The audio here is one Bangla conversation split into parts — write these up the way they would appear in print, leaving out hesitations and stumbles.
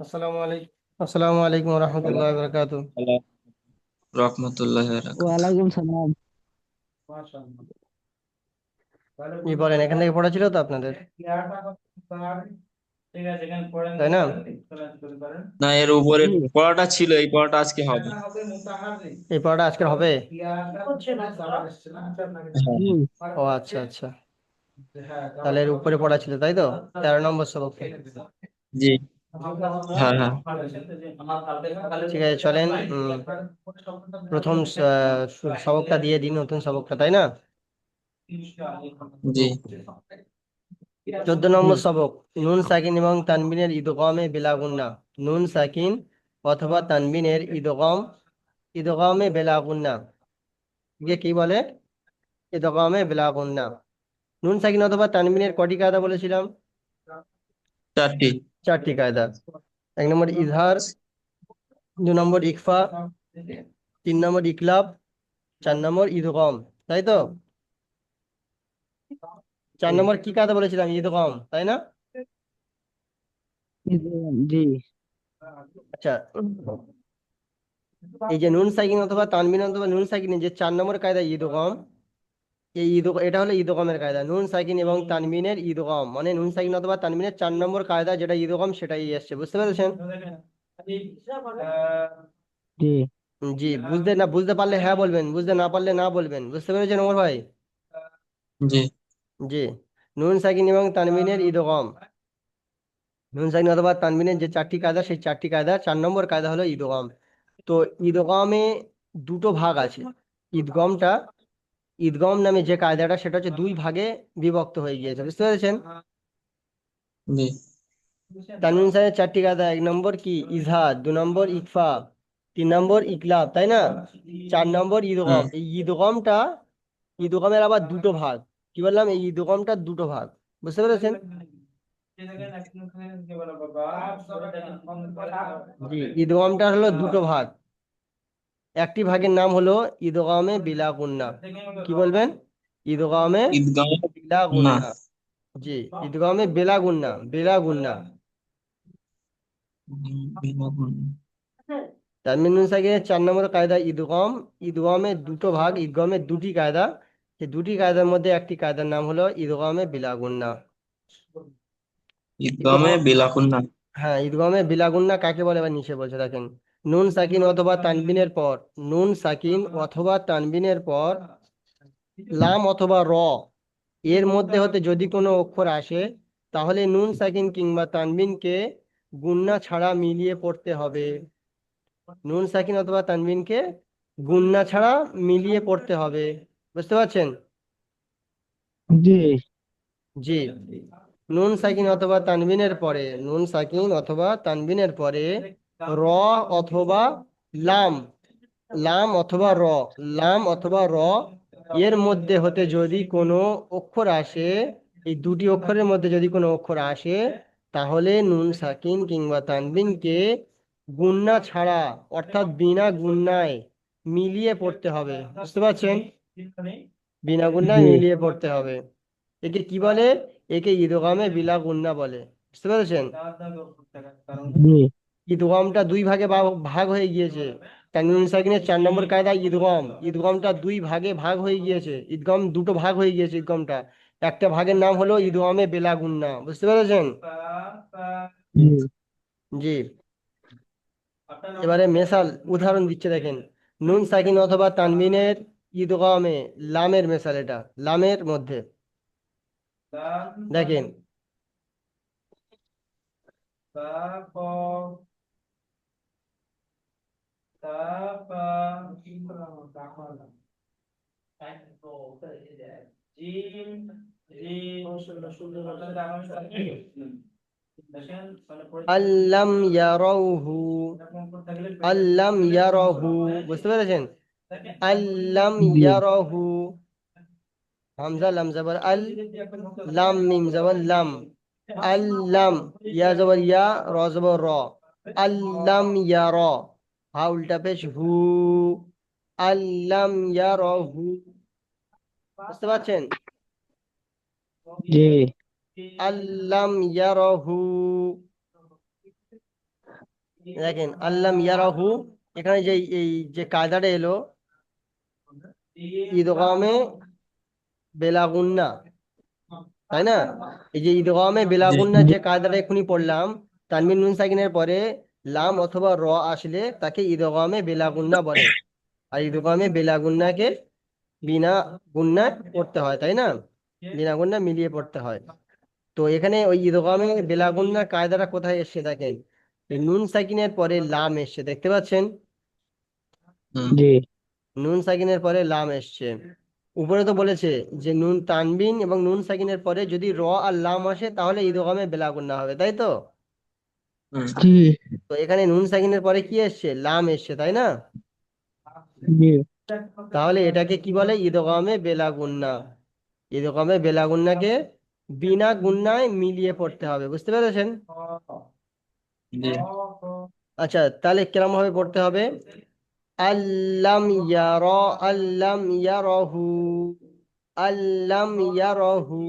আসসালামু আলাইকুম। আসসালামু আলাইকুম ওয়া রাহমাতুল্লাহি ওয়া বারাকাতুহু। রহমতুল্লাহ বারাকাতুহু। ওয়ালাইকুম সালাম। কি বলেন, এখান থেকে পড়া ছিল তো আপনাদের, তাই না? না, এর উপরে জি পড়াটা ছিল, এই পড়াটা আজকে হবে। এই পড়াটা আজকের হবে? হ্যাঁ, জি ও আচ্ছা আচ্ছা, তাহলে এর উপরে পড়া ছিল, তাই তো? 13 নম্বর সবক। জি। হ্যাঁ, হ্যাঁ। ঠিক আছে, চলেন। প্রথম সবকটা দিয়ে দিন, নতুন সবকটা, তাই না? জি। 14 নম্বর সবক, নুন সাকিন এবং তানবিনের ইদগমে বিলা গুন্না। নুন সাকিন অথবা তানবিনের ইদগমে বিলা গুন্না, একে কি বলে? ইদগমে বিলা গুন্না। নুন সাকিন অথবা তানবিনের কটি কায়দা বলেছিলাম? 4টি। 4টি কায়দা। 1 নম্বর ইজহার, 2 নম্বর ইকফা, 3 নম্বর ইকলাব, 4 নম্বর ইদগম, তাই তো? 4 নম্বর কি কায়দা বলেছিলাম? ইদগম, তাই না? জি আচ্ছা, এই যে নুন সাকিন অথবা তানবিন অথবা নুন সাকিনের যে 4 নম্বর কায়দা ইদগম, এটা হলো ইদগমের কায়দা। নুন সাকিন এবং তানবিনের ইদগম মানে নুন সাকিন অথবা তানবিনের 4 নম্বর কায়দা যেটা ইদগম, সেটাই এসছে, বুঝতে পেরেছেন? জি জি, বুঝতে পারলে হ্যাঁ বলবেন, বুঝতে না পারলে না বলবেন, বুঝতে পেরেছেন ওমর ভাই? জি। জি, নুন সাকিন এবং তানবিনের ইদগম, নুন সাকিন অথবা তানবিনের যে 4টি কায়দা, সেই 4টি কায়দা 4 নম্বর কায়দা হলো ইদগম। তো ইদগমে দুটো ভাগ আছে। ঈদগমটা, ঈদগম নামে যে কায়দাটা, সেটা হচ্ছে 2 ভাগে বিভক্ত হয়ে গিয়েছে, বুঝতে পেরেছেন? জি। তানবিন সাহেবের 4টি কায়দা, 1 নম্বর কি ইজহার, 2 নম্বর ইকফা, 3 নম্বর ইকলাব, তাই না? 4 নম্বর হুম। ঈদগম। এই ঈদগমটা, ঈদগমের আবার দুটো ভাগ। কি বললাম? এই ঈদগমটা দুটো ভাগ, বুঝতে পেরেছেন? জি, ঈদগমটা হলো দুটো ভাগ। একটি ভাগের নাম হলো ঈদগামে বিলা গুন্না। কি বলবেন? ঈদগামে ঈদগাহ। বিলা না। গুন্না। জি, ঈদগামে বেলা গুন্না, বেলা গুন্না। বিনোদন। তানবিন নুন সাকিনের 4 নম্বর কায়দা ঈদগম। ঈদগমের দুটো ভাগ, ঈদগমের দুটি কায়দা। সেই দুটি কায়দার মধ্যে একটি কায়দার নাম হলো ঈদগমে বিলা গুন্না। ঈদগামে ঈদগম, বিলাকুন্না। হ্যাঁ, ঈদগমে বিলা গুন্না কাকে বলে? এবার নিচে বলছে দেখেন, নুন সাকিন অথবা তানবিনের পর, নুন সাকিন অথবা তানবিনের পর লাম অথবা র এর মধ্যে হতে যদি কোনো অক্ষর আসে, তাহলে নুন সাকিন কিংবা তানবিনকে গুন্না ছাড়া মিলিয়ে পড়তে হবে। নুন সাকিন অথবা তানবিনকে গুন্না ছাড়া মিলিয়ে পড়তে হবে, বুঝতে পারছেন? জি জি, নুন সাকিন অথবা তানবিনের পরে, নুন সাকিন অথবা তানবিনের পরে র অথবা লাম, লাম অথবা র, লাম অথবা র এর মধ্যে হতে যদি কোনো অক্ষর আসে, এই দুটি অক্ষরের মধ্যে যদি কোনো অক্ষর আসে, তাহলে নুন সাকিন কিংবা তানবিনকে গুন্না ছাড়া, অর্থাৎ বিনা গুন্নায় মিলিয়ে পড়তে হবে, বুঝতে পারছেন? বিনা গুন্নায় জি মিলিয়ে পড়তে হবে। একে কি বলে? একে ঈদগামে বিলা গুন্না বলে, বুঝতে পেরেছেন? জি ঈদগমটা 2 ভাগে ভাগ হয়ে গিয়েছে। তানবিন সাকিনের 4 নম্বর কায়দা ঈদগম, ঈদগমটা 2 ভাগে ভাগ হয়ে গিয়েছে। ঈদগম দুটো ভাগ হয়ে গিয়েছে ঈদগমটা। একটা ভাগের নাম হলো ঈদগমে বেলা গুন্না, বুঝতে পেরেছেন? জি জি, এবারে মেসাল উদাহরণ দিচ্ছে দেখেন, নুন সাকিন অথবা তানবিনের ঈদগমে লামের মেসাল, এটা লামের মধ্যে দেখেন, আল্লাম ইয়ারাউহু, আল্লাম ইয়ারাহু, বুঝতে পেরেছেন? আল্লাম জি ইয়ারাহু, হামজা লাম জবর আল, লাম মিম জবর লাম, আল্লাম, ইয়া জবর ইয়া, র জবর র, আল্লাম ইয়ারা, হা উল্টা পেশ হু, আল্লাম ইয়ারাহু, বুঝতে পারছেন? জি আল্লাম ইয়ারাহু, দেখেন আল্লাম ইয়ারাহু, এখানে যে এই যে কায়দাটা এলো ইদগামে বেলাগুন্না, তাই না? এই যে ইদগামে জি বেলাগুন্না যে কায়দাটা এখুনি পড়লাম, তানবিন নুন সাকিনের পরে লাম অথবা র আসলে তাকে ইদগামে বেলাগুন্না বলে। আর ইদগামে বেলাগুন্নাকে বিনা গুন্নায় পড়তে হয়, তাই না? বিনা গুন্না মিলিয়ে পড়তে হয়। তো এখানে ওই ইদগামে বেলাগুন্নার কায়দাটা কোথায় এসছে দেখেন, এই নুন সাকিনের পরে লাম এসছে, দেখতে পাচ্ছেন? হুম জি নুন সাকিনের পরে লাম এসছে। উপরে তো বলেছে যে নুন তানবিন এবং নুন সাকিনের পরে যদি র আর লাম আসে তাহলে ইদগামে বেলাগুন্না হবে, তাই তো? হুম জি তো এখানে নুন সাকিনের পরে কি এসছে, লাম এসছে, তাই না? জি তাহলে এটাকে কি বলে, ইদগামে বেলাগুন্না। ইদগামে বেলাগুন্নাকে বিনা গুন্নায় মিলিয়ে পড়তে হবে, বুঝতে পেরেছেন? জি আচ্ছা, তাহলে কিরম ভাবে পড়তে হবে? আল্লাম ইয়ারা, আল্লাম ইয়ারাহু, আল্লাম ইয়ারাহু,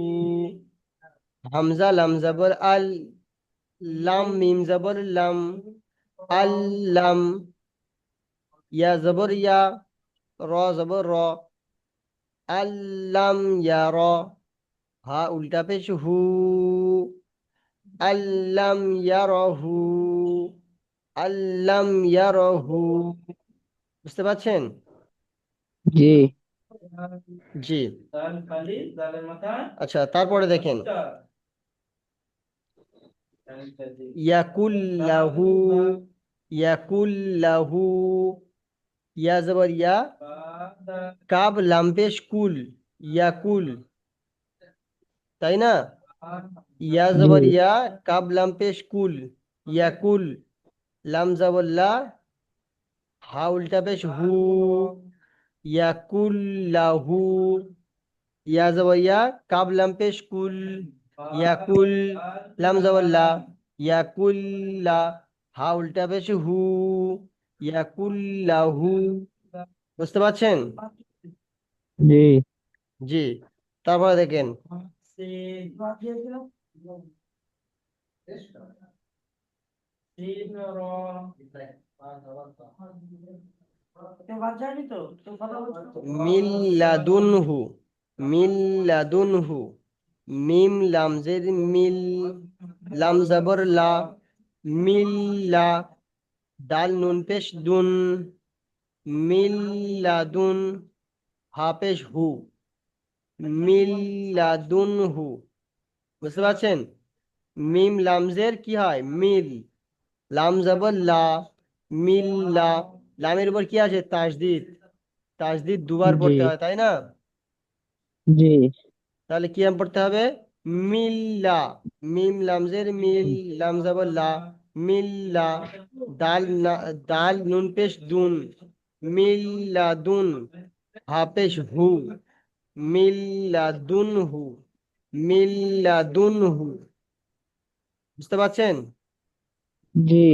হামজা লাম জবর আল, লাম মিম জবর লাম, আল্লাম, ইয়া জবর ইয়া, র জবর র, আল্লাম ইয়ারা, হা উল্টা পেশ হু, আল্লাম ইয়ারাহু, আল্লাম ইয়ারাহু, বুঝতে পারছেন? জি জি। আচ্ছা, তারপরে দেখেন ইয়াকুল্লাহু, ইয়াকুল্লাহু, ইয়া জবর ইয়া, কাব লাম পেশ কুল, ইয়াকুল, তাই না? ইয়া জি জবর ইয়া, কাব লাম পেশ কুল, ইয়াকুল, লাম জবর লা, হা উল্টা পেশ হু, ইয়াকুল্লাহু, ইয়া জবর ইয়া, কাব লাম পেশ কুল, ইয়াকুল, লাম জবর লা, ইয়াকুল্লা, হা উল্টা পেশ হু, ইয়াকুল্লাহু, বুঝতে পারছেন? জি জি। তারপরে দেখেন মিল্লাদুনহু, মিল্লাদুনহু, মিম লাম জের মিল, লাম জবর লা, মিল্লা, দাল নুন পেশ দুন, মিল্লাদুন, হা পেশ হু, মিল্লাদুনহু, বুঝতে পারছেন? মিম লামজের কি হয়, মিল, লাম জবর লা, মিল্লা, লামের উপর কি আছে, তাসদিদ, তাসদিদ দুবার জি পড়তে হয়, তাই না? জি তাহলে কি নাম পড়তে হবে, মিল্লা, মিম লামজের মিল, লাম জবর লা, মিল্লা, দাল দাল নুন পেশ দুন, মিল্লাদুন, হা পেশ হু, মিল্লাদুনহু, মিল্লাদুনহু, বুঝতে পারছেন? জি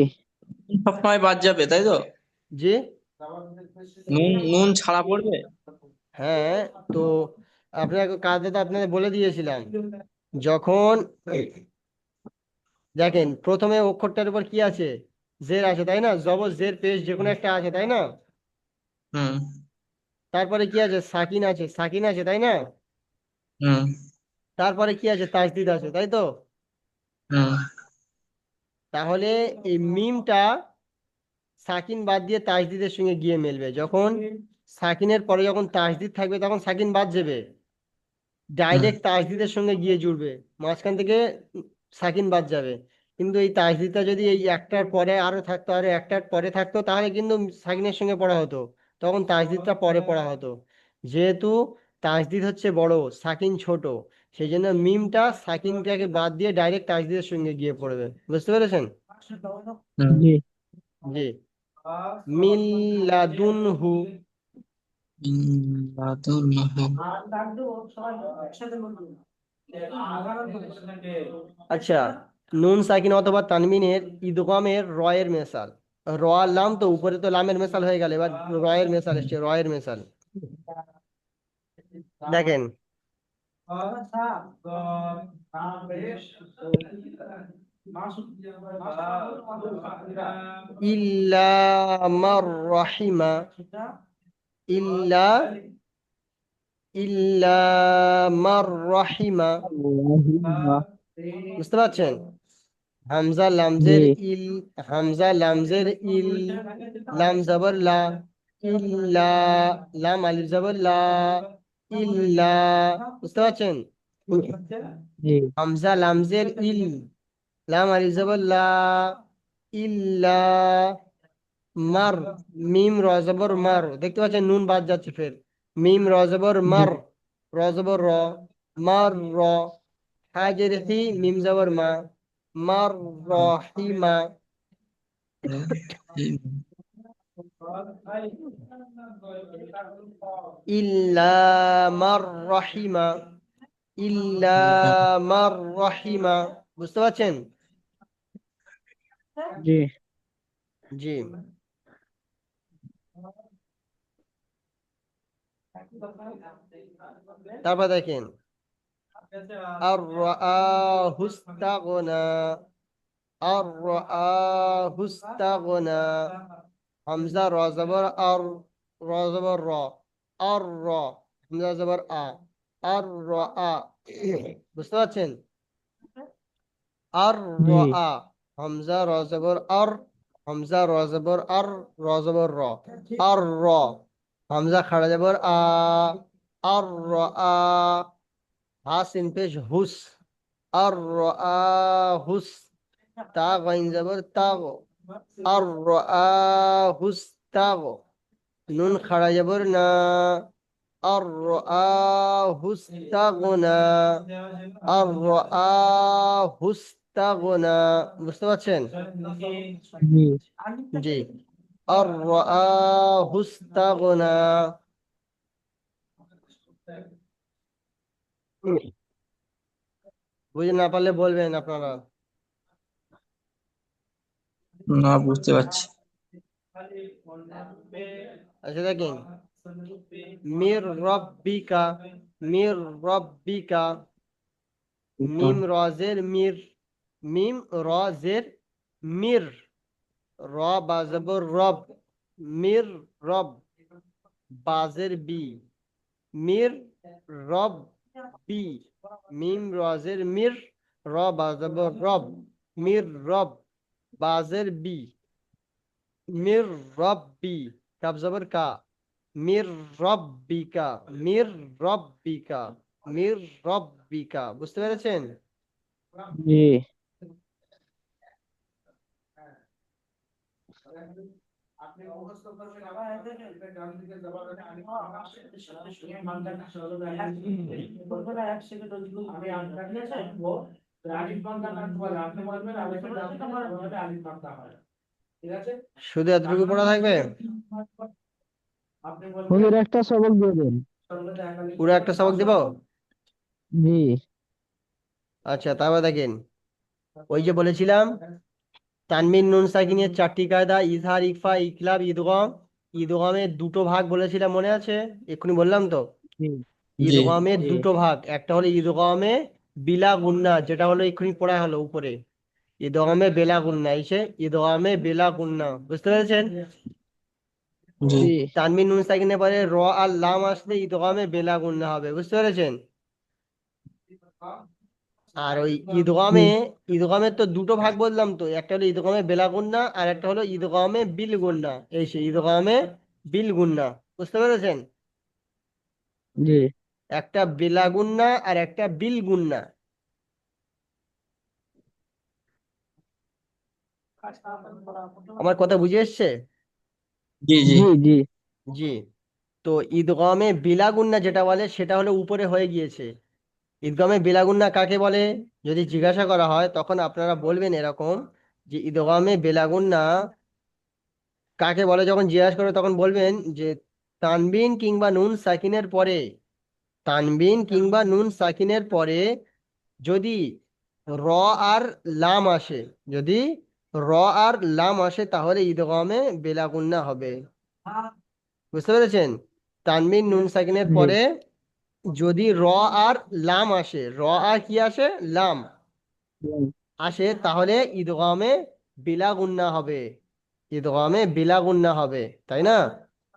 সবসময় বাদ যাবে তাই তো? জি। নুন নুন ছাড়া পড়বে? হ্যাঁ, তো আপনাকে কাজে তো আপনাদের বলে দিয়েছিলাম, যখন দেখেন প্রথমে অক্ষরটার উপর কি আছে, জের আছে, তাই না? জবর জের পেশ যে কোনো একটা আছে, তাই না? হুম তারপরে কি আছে, সাকিন আছে, সাকিন আছে, তাই না? হুম তারপরে কি আছে, তাসদিদ আছে, তাই তো? হুম তাহলে এই মিমটা সাকিন বাদ দিয়ে তাসদিদের সঙ্গে গিয়ে মিলবে, যখন সাকিনের পরে যখন তাসদিদ থাকবে তখন সাকিন বাদ যাবে, হুম ডাইরেক্ট তাসদিদের সঙ্গে গিয়ে জুড়বে, মাঝখান থেকে সাকিন বাদ যাবে। কিন্তু এই তাসদিদটা যদি এই একটার পরে আরো থাকতো, আরো একটার পরে থাকতো, তাহলে কিন্তু সাকিনের সঙ্গে পড়া হতো, তখন তাসদিদটা পরে পড়া হতো। যেহেতু তাসদিদ হচ্ছে বড়, সাকিন ছোট, সেই জন্য মিমটা সাকিনটাকে বাদ দিয়ে ডাইরেক্ট তাসদিদের সঙ্গে গিয়ে পড়বে, বুঝতে পেরেছেন? হুম জি জি। মিল্লাদুনহু, লাদুনহু। আচ্ছা, নুন সাকিন অথবা তানবিনের ইদগামের রয়ের মেসাল, র আর লাম, তো উপরে তো লামের মেসাল হয়ে গেল, এবার রয়ের মেসাল এসছে, রয়ের মেসাল দেখেন। ইল্লা মার রাহিমা, ইল্লা ইল্লা মার রাহিমা, আল্লাহুম্মা। বুঝতে পারছেন? হামজা জি লামজের ইল, হামজা লামজের ইল, লাম জবর লা, ইল্লা, লাম আলিফ জবর লা, ইল্লা, বুঝতে পারছেন? জি হামজা লামজের ইল, লাম আলিফ জবর লা, ইল্লা মার, মিম র জবর মার, দেখতে পাচ্ছেন নুন বাদ যাচ্ছে ফের, মিম র জবর জি মার, র জবর র, মার র, হাজের হি, মিম জবর মা, মার রহিমা, ইল্লা মার রহিমা, ইল্লা মার রহিমা, বুঝতে পারছেন? জি জি। তারপর দেখেন আর রাআহু ইস্তাগনা, আর রাআহু ইস্তাগনা, হামজা র জবর আর, র জবর র, আর র, হামজা জবর আ, আর র আ, বুঝতে পারছেন? আর র জি আ, হামজা র জবর আর, হামজা র জবর আর, র জবর র, আর র, হামজা খাড়া জবর আ, আর র আ, হা সিন পেশ হুস, আর র আ হুস, তা গাইন জবর তাগো, আর র আ হুস তাগো, নুন খাড়া জবর না, আর র আ হুস তাগোনা, আর র আ হুস তাগোনা, বুঝতে পারছেন? জি জি। আর র আ হুস তাগোনা, বুঝে না পারলে বলবেন আপনারা। না, বুঝতে পারছি। আচ্ছা দেখেন, মির রব্বিকা, মির রব্বিকা, মিম রজের মির, মিম রজের মির, র বাজবর রব, মির রব, বাজের বি, মির রব বি, মিম রজের মির, র বাজবর রব, মির রব, বাজের বি, মির রব্বি, কাব জবর কা, মির রব্বিকা, মির রব্বিকা, মির রব্বিকা, বুঝতে পেরেছেন? জি শুধু এতটুকু পড়া থাকবে? হুজুর একটা সবক দিয়ে দেন। পুরো একটা সবক দিব? জি আচ্ছা তারপর দেখেন, ওই যে বলেছিলাম তানবিন নুন সাকিনের চারটি কায়দা, ইজহার, ইকফা, ইকলাব, ইদগম। ইদগমের দুটো ভাগ বলেছিলাম, মনে আছে? এক্ষুনি বললাম তো। জি জি ইদগমের দুটো ভাগ, একটা হলো ইদগমে বিলা গুন্না, যেটা হলো এক্ষুনি পড়া হলো উপরে, ইদগমে বেলা গুন্না, এসে ইদগমে বেলা গুন্না, বুঝতে পেরেছেন? জি জি তানবিন নুন সাকিনের পরে র আর লাম আসলে ইদগমে বেলা গুন্না হবে, বুঝতে পেরেছেন? আর ওই জি ঈদগামে, ঈদগামের তো দুটো ভাগ বললাম তো, একটা হলো ঈদগামে বেলা গুন্না আর একটা হলো ঈদগামে বিল গুন্না, এই সে ঈদগামে বিল গুন্না, বুঝতে পেরেছেন? জি একটা বেলা গুন্না আর একটা বিল গুন্না। আমার কথা বুঝে এসছে? জি জি জি জি জি। তো ঈদগামে বিলা গুন্না যেটা বলে সেটা হলো উপরে হয়ে গিয়েছে। ঈদগামে বিলা গুন্না কাকে বলে যদি জিজ্ঞাসা করা হয়, তখন আপনারা বলবেন এরকম যে ঈদগামে বিলা গুন্না কাকে বলে, যখন জিজ্ঞাসা করবে তখন বলবেন যে তানবিন কিংবা নুন সাকিনের পরে, তানবিন কিংবা নুন সাকিনের পরে যদি র আর লাম আসে, যদি র আর লাম আসে তাহলে ঈদগামে বেলাগুন্না হবে, বুঝতে পেরেছেন? তানবিন নুন সাকিনের জি পরে যদি র আর লাম আসে, র আর কি আসে, লাম, আসে তাহলে ইদগামে বিলা গুন্না হবে, ইদগামে বিলা গুন্না হবে, তাই না?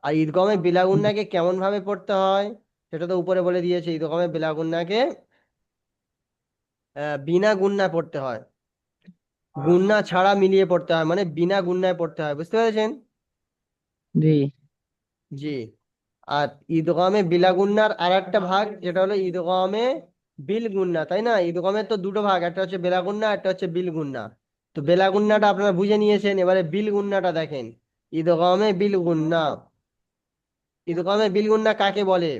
আর ইদগামে বিলা গুন্নাকে কেমন ভাবে পড়তে হয় সেটা তো উপরে বলে দিয়েছে। ইদগামে বিলা গুন্নাকে বিনা গুন্না পড়তে হয়, গুন্না ছাড়া মিলিয়ে পড়তে হয়, মানে বিনা গুন্নায় পড়তে হয়, বুঝতে পেরেছেন? জি জি। আর ইদগামে বিলা গুন্নার আর একটা ভাগ যেটা হলো ইদগামে বিল গুন্না, তাই না? ইদগামের তো দুটো ভাগ, একটা হচ্ছে বেলা গুন্না, একটা হচ্ছে বিল গুন্না। তো বেলা গুন্নাটা আপনারা বুঝে নিয়েছেন, এবারে বিল গুন্নাটা দেখেন। ইদগামে বিল গুন্না, ইদগামে বিল গুন্না কাকে বলে?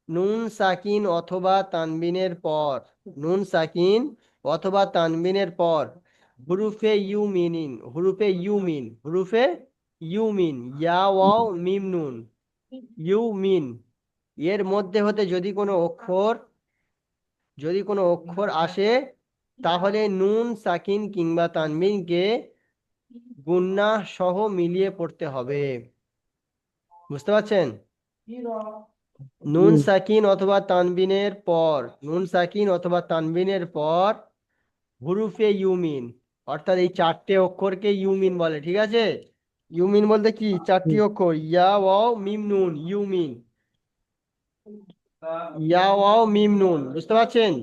নুন সাকিন অথবা তানবিনের পর, নুন সাকিন অথবা তানবিনের পর হুরুফে ইউমিনিন, হুরুফে ইউমিন, হুরুফে ইউমিন, ইয়া ওয়াও মিম নুন, ইউমিন, এর মধ্যে হতে যদি কোনো অক্ষর, যদি কোনো অক্ষর আসে তাহলে নুন সাকিন কিংবা তানবিনকে গুন্না সহ মিলিয়ে পড়তে হবে, বুঝতে পারছেন? নুন জি সাকিন অথবা তানবিনের পর, নুন সাকিন অথবা তানবিনের পর হুরুফে ইউমিন, অর্থাৎ এই চারটে অক্ষরকে ইউমিন বলে, ঠিক আছে? ইউমিন বলতে কি, জি চারটি অক্ষর, ইয়া ওয়াও মিম নুন, ইউমিন, ইয়া ওয়াও মিম নুন, বুঝতে পারছেন?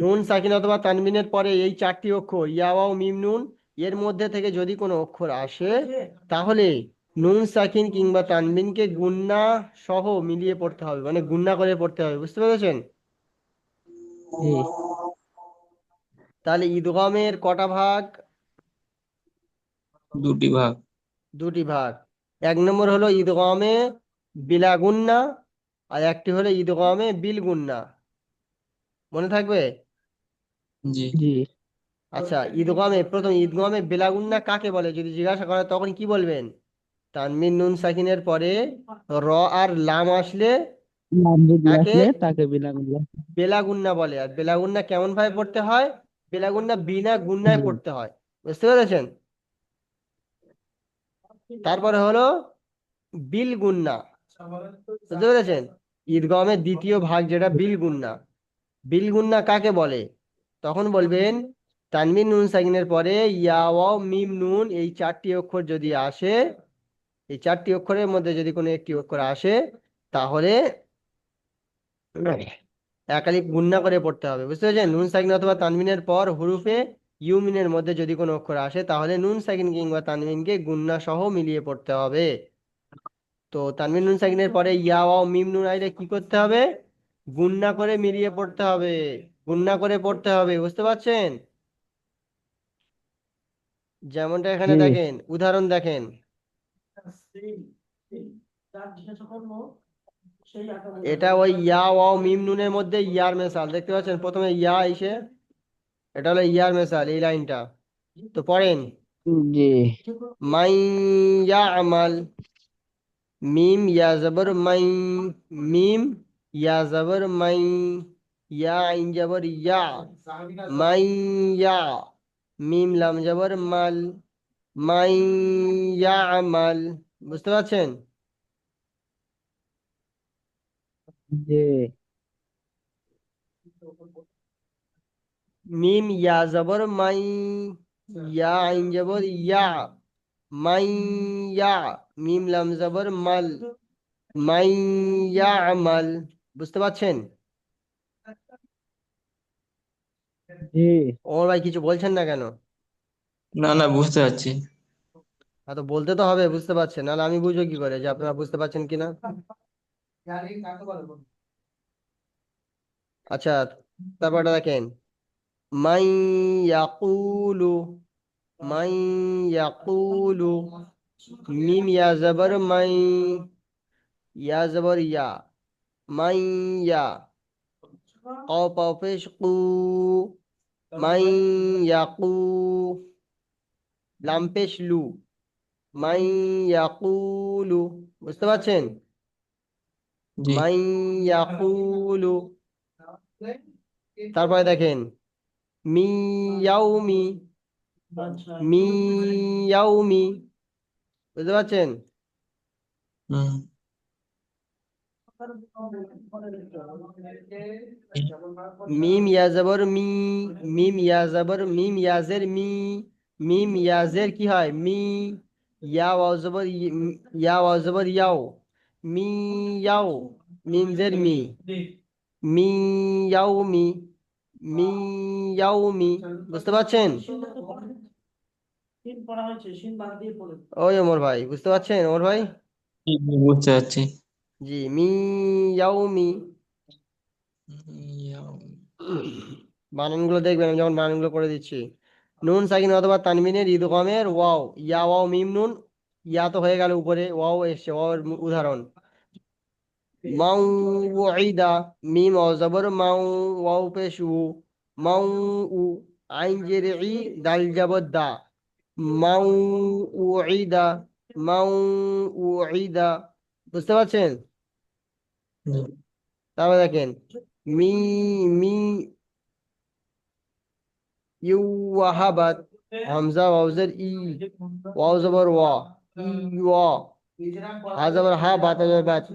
নুন সাকিন অথবা তানবিনের পরে এই চারটি অক্ষর ইয়া ওয়াও মিম নুন, এর মধ্যে থেকে যদি কোনো অক্ষর আসে তাহলে নুন সাকিন কিংবা তানবিনকে গুন্না সহ মিলিয়ে পড়তে হবে, মানে গুন্না করে পড়তে হবে, বুঝতে পেরেছেন? জি তাহলে ঈদগামের কটা ভাগ? দুটি ভাগ। দুটি ভাগ। এক নম্বর হলো ঈদগামে বিলা গুন্না, আর একটি হলো ঈদগামে বিল গুন্না, মনে থাকবে? জি। জি আচ্ছা, ঈদগামে প্রথম ঈদগামে বিলা গুন্না কাকে বলে যদি জিজ্ঞাসা করে তখন কি বলবেন? তানবিন নুন সাকিনের পরে র আর লাম আসলে নাম যদি তাকে আসলে তাকে বিনামূল্যে। বেলাগুন্না বলে। আর বেলাগুন্না কেমন ভাবে পড়তে হয়? বেলাগুন্না বিনা গুন্নায় জি পড়তে হয়, বুঝতে পেরেছেন? তারপরে হলো বিল গুন্না, বুঝতে পেরেছেন? ঈদগমের দ্বিতীয় ভাগ যেটা বিল গুন্না, বিল গুন্না কাকে বলে? তখন বলবেন তানবিন নুন সাকিনের পরে ইয়া ওয়াও মিম নুন এই চারটি অক্ষর যদি আসে, এই চারটি অক্ষরের মধ্যে যদি কোনো একটি অক্ষর আসে তাহলে একালিপ গুন্না করে পড়তে হবে, বুঝতে পেরেছেন? নুন সাকিন অথবা তানবিনের পর হুরুফে ইউমিনের মধ্যে যদি কোনো অক্ষর আসে তাহলে নুন সাকিন কিংবা তানবিনকে গুন্না সহ মিলিয়ে পড়তে হবে। তো তানবিন নুন সাকিনের পরে ইয়া ওয়াও মিম নুন আইলে কি করতে হবে? গুন্না করে মিলিয়ে পড়তে হবে, গুন্না করে পড়তে হবে, বুঝতে পারছেন? যেমনটা এখানে জি দেখেন, উদাহরণ দেখেন, এটা ওই ইয়া ওয়াও মিম নুনের মধ্যে ইয়ার মেসাল, দেখতে পাচ্ছেন? প্রথমে ইয়া এসে, এটা হলো ইয়ার মেসাল, এই লাইনটা। তো পড়েন, জি মাই ইয়ামাল, মিম ইয়া জবর মাই, মিম ইয়া জবর মাই, ইয়া আইন জবর ইয়া, মাই ইয়া, মিম লাম জবর মাল, মাই ইয়ামাল, বুঝতে পারছেন? জি মিম ইয়া জবর মাই, ইয়া আইন জবর ইয়া, মাই ইয়া, মিম লাম জবর মাল, মাই ইয়ামাল, বুঝতে পারছেন? জি ওমর ভাই কিছু বলছেন না কেন? না না, বুঝতে পারছি। হ্যাঁ, তো বলতে তো হবে, বুঝতে পারছেন, নাহলে আমি বুঝবো কি করে যে আপনারা বুঝতে পারছেন কিনা? আচ্ছা, তারপরটা দেখেন, মাই ইয়াকুলু, মাই ইয়াকুলু, মিম ইয়া জবর মাই, ইয়া জবর ইয়া, মাই ইয়া, কফ পেশ কু, মাই ইয়াকু, লাম পেশ লু, মাই ইয়াকুলু, বুঝতে পারছেন? জি। মাই ইয়াকুলু। তারপরে দেখেন, মিয়াউমি, মিয়াউমি, বুঝতে পারছেন? হুম। মিম ইয়া জবর মি, মিম ইয়া জবর মিম ইয়াজের মি, মিম ইয়াজের কি হয় মি, ইয়া ওয়াও জবর ইয়া ওয়াও জবর ইয়াও, মি ইয়াও, মিম জের মি, মি ইয়াও মি, মি ইয়াও মি। বুঝতে পারছেন? ওই ওমর ভাই, বুঝতে পারছেন ওমর ভাই? জি, জি, বুঝতে পারছি। জি, মি ইয়াও মি। বানানগুলো দেখবেন, আমি যখন বানানগুলো করে দিচ্ছি। নুন সাকিন অথবা তানবিনের ইদগমের ওয়াও, ইয়া ওয়াও মিম নুন, ইয়া তো হয়ে গেল উপরে, ওয়াও এসছে, ওয়াও উদাহরণ। মাউইদা, মিম ও জবর মাউ, ওয়াও পেশ উ, মাউ উ, আইন জের ই, দাল জবর দা, মাউইদা, মাউইদা। বুঝতে পারছেন? জি, তারপরে দেখেন, মি মি ইউ ওয়াহাবাত, হামজা ওয়াজের ই, ওয়াও জবর ওয়া, ই ওয়া, হা জবর হা, বাত জবর বাত,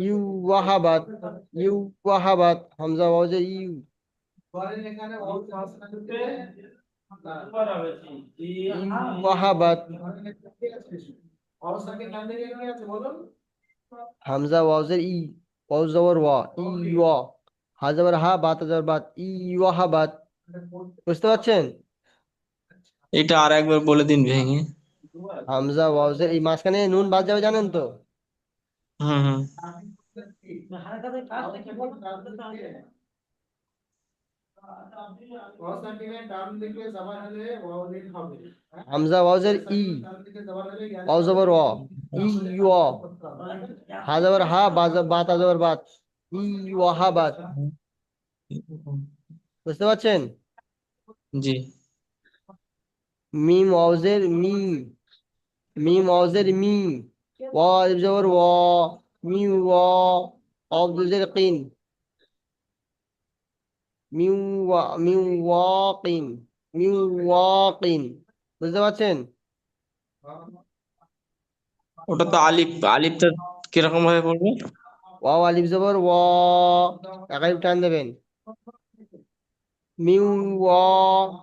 ইউ ওয়াহাবাত, ইউ ওয়াহাবাত, হামজা ওয়াজের ইউ, ইউ ওয়াহাবাত, হামজা ওয়াজের ই, ওয়াও জবর ওয়া, ই ওয়া, হা জবর হা, বাত জবর বাত, ই ওয়াহাবাত। বুঝতে পারছেন? এটা আর একবার বলে দিন ভেঙে। হামজা ওয়াজের এই মাঝখানে নুন বাদ যাবে, জানেন তো? হুম, হুম। হামজা ওয়াজের ই, ওয়াও জবর ওয়া, ই ওয়া, হা জবর হা, বাত জবর বাত, ই ওয়াহাবাত। বুঝতে পারছেন? জি, মিম ওয়াজের মি, মিম ওয়াজের মি, ওয়া আলিফ জবর ওয়া, মি ওয়া, অফ দুজের কিন, মিউ ওয়া, মিউ ওয়াকিন, মিউ ওয়াকিন। বুঝতে পারছেন? ওটা তো আলিফ, আলিফটা কিরকম ভাবে পড়বে? ওয়াও আলিফ জবর ওয়া, এক আলিফ টান দেবেন, মিউ ওয়া,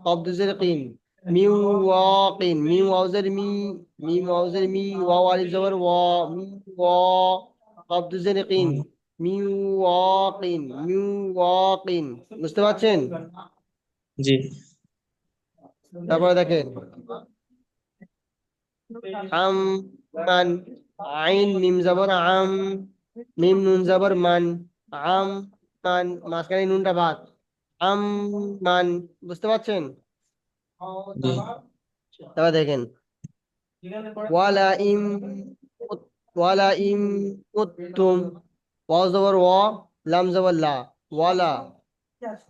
কফ দুজের কিন, মিউ ওয়াকিন, মিউ ওয়াজের মি, মিম ওয়াজের মি, ওয়াও আলিফ জবর ওয়া, মি ওয়া, কফ দুজের কিন, হুম, মিউ ওয়াকিন, মিউ ওয়াকিন। বুঝতে পারছেন? জি, তারপরে দেখেন, আম মান, আইন মিম জবর আম, মিম নুন জবর মান, আম মান, মাঝখানে নুনটা বাদ, আম মান। বুঝতে পারছেন? জি, তারপর দেখেন, ওয়ালা ইম, ওয়ালা ইম কুতুম, ওয়াও জবর ওয়া, লাম জবর লা, ওয়ালা,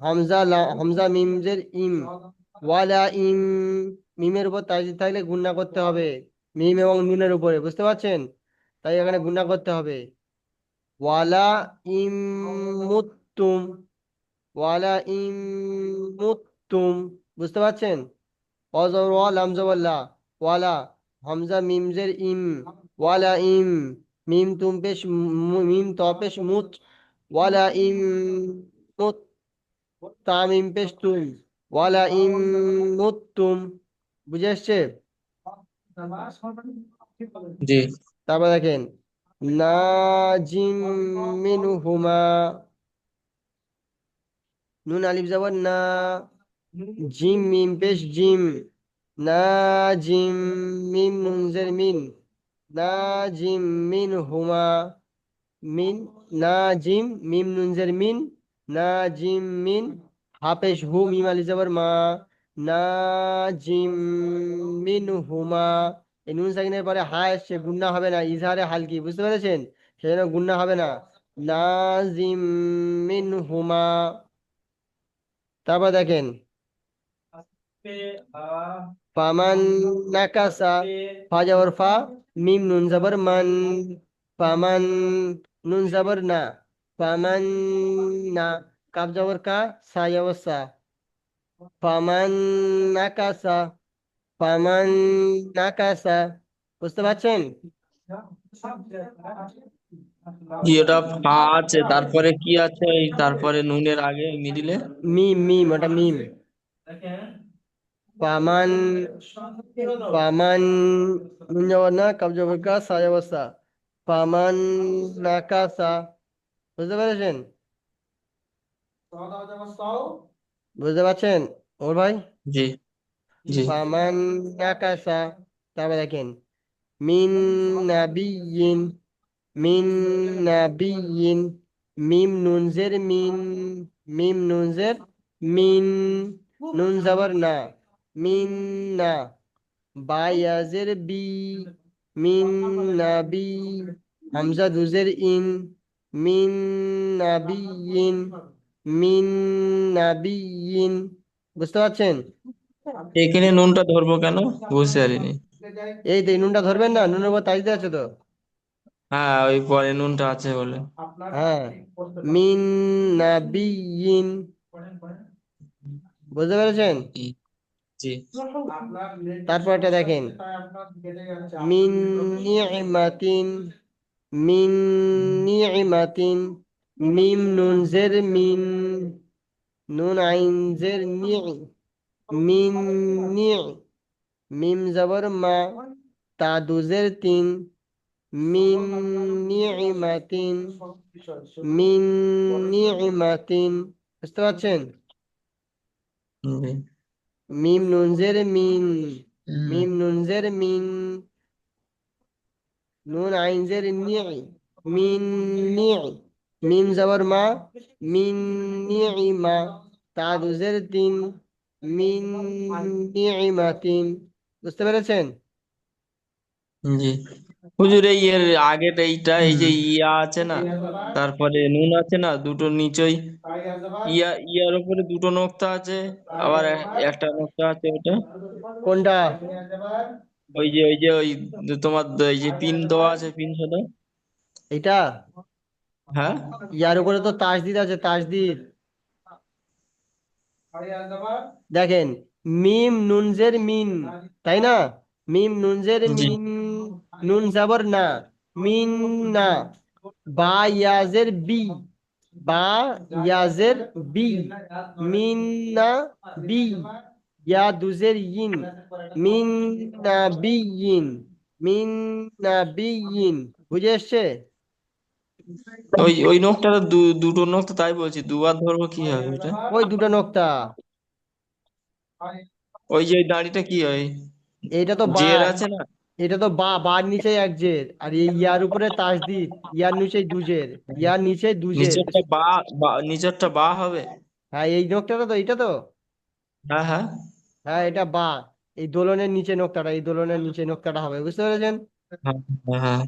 হামজা হামজা মিম জের ইম, ওয়ালা ইম, মিমের উপর তাজদিদ থাকলে গুণনা করতে হবে, মিম এবং নুনের উপরে। বুঝতে পারছেন? তাই এখানে গুণনা করতে হবে, ওয়ালা ইম মুত্তুম, ওয়ালা ইম মুত্তুম। বুঝতে পারছেন? অজর ওয়া, লাম জবর লা, ওয়ালা, হামজা মিম জের ইম, ওয়ালা ইম, মিম তুম পেশ মিম ত পেশ মুত, ওয়ালা ইম মুত, তামিম পেশ তুম, ওয়ালা ইম মুত্তুম। বুঝে আসছে? জি, তারপর দেখেন, নাজিম মিনহুমা, নুন আলিফ জবর না, জিম মিম পেশ জিম, নাজিম, মিম নুন জের মিন, নাজিম মিনহুমা, মিন, নাজিম, মিম নুন জের মিন, নাজিম মিন, হাফেশ হু, মিম আলিফ জবর মা, নাজিম মিনহুমা। এই নুন সাকিনের পরে হা এসছে, গুন্না হবে না, ইজহারে হালকি। বুঝতে পেরেছেন? সেজন্য গুন্না হবে না, নাজিম মিনহুমা। তারপর দেখেন, ফামান নাকাসা, ফা জবর ফা, মিম নুন জবর মান, ফামান, নুন জবর না, ফামান না, কাফ জবর কা, সা জবর সা, ফামান নাকাসা, ফামান নাকাসা। বুঝতে পারছেন? কি ওটা ফা আছে, তারপরে কি আছে ওই তারপরে নুনের আগে মিডিলে? মিম মিম, ওটা মিম। পামান, পামান, নুন যাবার না, কাব যাবার কা, সা যাবার সা। পামান নাকাসা, বুঝতে পেরেছেন? বুঝতে পারছেন ওর ভাই? জি জি পামান নাকাসা, তারপরে দেখেন মিন নাবিয়িন, মিন নাবিয়িন, মিম নুনজের মিন, মিম নুনজের মিন, নুন যাবার না, মিন না, বা ইয়াজের বি, মিন নাবি, হামজা দুজের ইন, মিন নাবিয়িন, মিন নাবিয়িন। বুঝতে পারছেন? এখানে নুনটা ধরবো কেন, বুঝতে পারিনি। এই তো এই নুনটা ধরবেন না, নুনের উপর তাজদিদ আছে তো। হ্যাঁ, ওই পরে নুনটা আছে বলে। হ্যাঁ, মিন নাবিয়িন, বুঝতে পেরেছেন? জি জি তারপর এটা দেখেন মিন নি'মাতিন, মিন নি'মাতিন, মিম নুন জের মিন, নুন আইন জের নি, মিন নি, মিম জবর মা, তা দুজের তিন, মিন নি'মাতিন, মিন নি'মাতিন। বুঝতে পারছেন? জি মিম নুন জের মিন, মিম নুন জের মিন, নুন আইন জের নি, মিন নি, মিম জবর মা, মিন নি'মা, তা দুজের তিন, মিন নি'মাতিন। বুঝতে পেরেছেন? জি হুজুর, এই এর আগেটা এইটা, এই যে ইয়া আছে না, তারপরে নুন আছে না, দুটো নিচই ইয়ার উপরে দুটো নোক্তা আছে, আবার একটা নোক্তা আছে ওটা। কোনটা? ওই যে তোমার এই যে পিন দেওয়া আছে, পিন সাদা। এটা? হ্যাঁ ইয়ার উপরে তো তাসদিদ আছে, তাসদিদ। দেখেন মিম নুনজের মিন, তাই না? মিম নুনজের জি মিন, নুন জাবর না, মিন না, বা ইয়াজের বি, বা ইয়াজের বি, মিন না বি, ইয়া দুজের ইন, মিন না বি ইন, মিন না বি ইন। বুঝে এসছে? ওই ওই নখটা দুটো নখ তো, তাই বলছি দুবার ধরবো কি হবে ওটা? ওই দুটো নোক্তা। ওই যে ওই দাড়িটা কি হয়, এটা তো বা, জের আছে না? এটা তো বা, বার নিচে এক জের, আর এই ইয়ার উপরে তাসদিদ, ইয়ার নিচে দুজের, ইয়ার নিচে দুজের। নিচেরটা নিচেরটা বা হবে। হ্যাঁ এই নোকটাটা তো, এটা তো। হ্যাঁ হ্যাঁ হ্যাঁ এটা বা, এই দোলনের নিচে নোকতাটা, এই দোলনের নিচে নোকতাটা হবে, বুঝতে পেরেছেন? হ্যাঁ হ্যাঁ হ্যাঁ।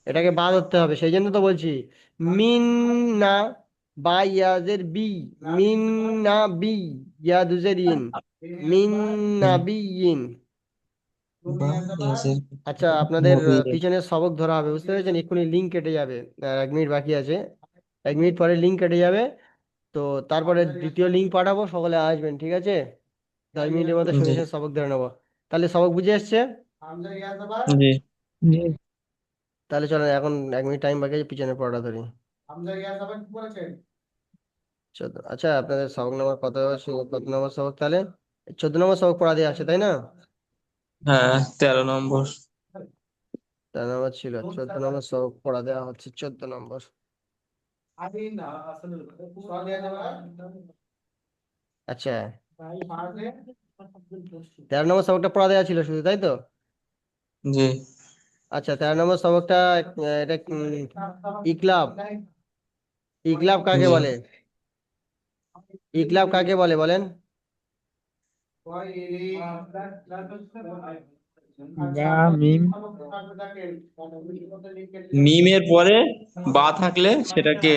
এটাকে বা ধরতে হবে, সেই জন্য তো বলছি মিন না, বা ইয়াজের বি, মিন না বি, ইয়া দুজের ইন, মিন না হুম, বি ইন। বা আছে। আচ্ছা আপনাদের পিছনে সবক ধরা হবে, বুঝতে পেরেছেন? এক্ষুনি লিঙ্ক কেটে যাবে, আর 1 মিনিট বাকি আছে, 1 মিনিট পরে লিঙ্ক কেটে যাবে। তো তারপরে দ্বিতীয় লিঙ্ক পাঠাবো, সকলে আসবেন, ঠিক আছে? 10 মিনিটের মধ্যে জি শুনে শুনে সবক ধরে নেবো। তাহলে সবক বুঝে এসছে? জি জি। তাহলে চলেন এখন 1 মিনিট টাইম বাকি আছে, পিছনে পড়াটা ধরি। আচ্ছা আপনাদের সবক নম্বর কত, কত নম্বর সবক তাহলে? 14 নম্বর সবক পড়া দিয়ে আছে, তাই না? হ্যাঁ, 13 নম্বর। 13 নম্বর ছিল, 14 নম্বর সবক পড়া দেওয়া হচ্ছে, 14 নম্বর। আচ্ছা 13 নম্বর সবকটা পড়া দেওয়া ছিল শুধু, তাই তো? জি আচ্ছা 13 নম্বর সবকটা এটা ইকলাব, ইকলাব কাকে জি বলে? ইকলাব কাকে বলে বলেন? বা মিম। মিমের পরে বা থাকলে সেটাকে